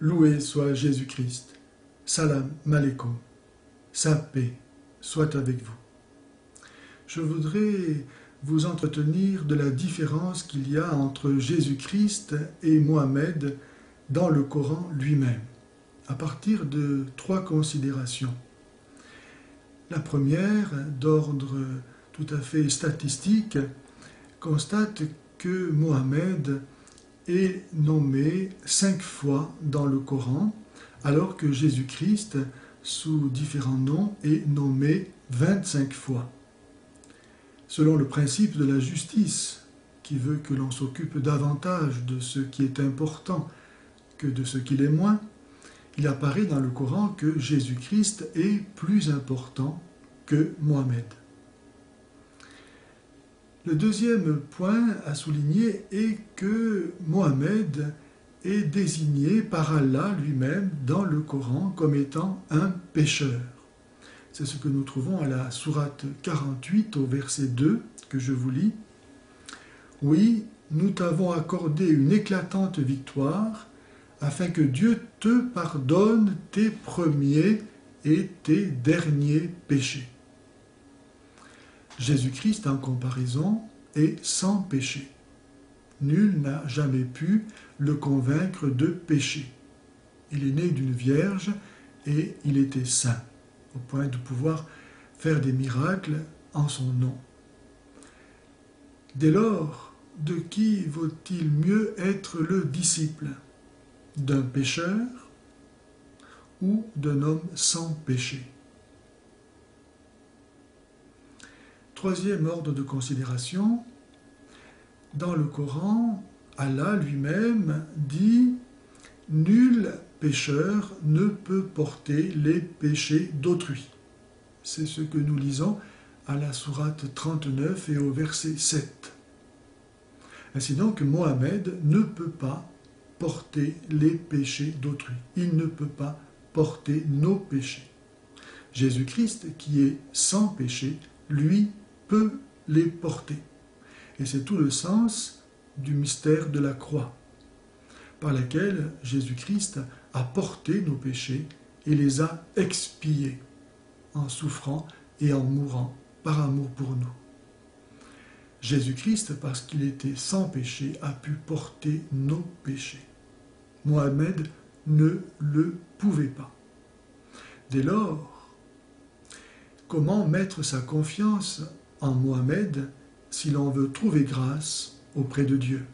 Loué soit Jésus-Christ. Salam alaikum. Sa paix soit avec vous. Je voudrais vous entretenir de la différence qu'il y a entre Jésus-Christ et Mohammed dans le Coran lui-même, à partir de 3 considérations. La première, d'ordre tout à fait statistique, constate que Mohammed est nommé 5 fois dans le Coran, alors que Jésus-Christ, sous différents noms, est nommé 25 fois. Selon le principe de la justice, qui veut que l'on s'occupe davantage de ce qui est important que de ce qui l'est moins, il apparaît dans le Coran que Jésus-Christ est plus important que Mohammed. Le deuxième point à souligner est que Mohammed est désigné par Allah lui-même dans le Coran comme étant un pécheur. C'est ce que nous trouvons à la sourate 48 au verset 2 que je vous lis. « Oui, nous t'avons accordé une éclatante victoire afin que Dieu te pardonne tes premiers et tes derniers péchés. » Jésus-Christ, en comparaison, est sans péché. Nul n'a jamais pu le convaincre de péché. Il est né d'une vierge et il était saint, au point de pouvoir faire des miracles en son nom. Dès lors, de qui vaut-il mieux être le disciple? D'un pécheur ou d'un homme sans péché? Troisième ordre de considération, dans le Coran, Allah lui-même dit « Nul pécheur ne peut porter les péchés d'autrui ». C'est ce que nous lisons à la sourate 39 et au verset 7. Ainsi donc, Mohammed ne peut pas porter les péchés d'autrui. Il ne peut pas porter nos péchés. Jésus-Christ, qui est sans péché, lui, peut les porter. Et c'est tout le sens du mystère de la croix, par laquelle Jésus-Christ a porté nos péchés et les a expiés en souffrant et en mourant par amour pour nous. Jésus-Christ, parce qu'il était sans péché, a pu porter nos péchés. Mohammed ne le pouvait pas. Dès lors, comment mettre sa confiance en Mohammed si l'on veut trouver grâce auprès de Dieu?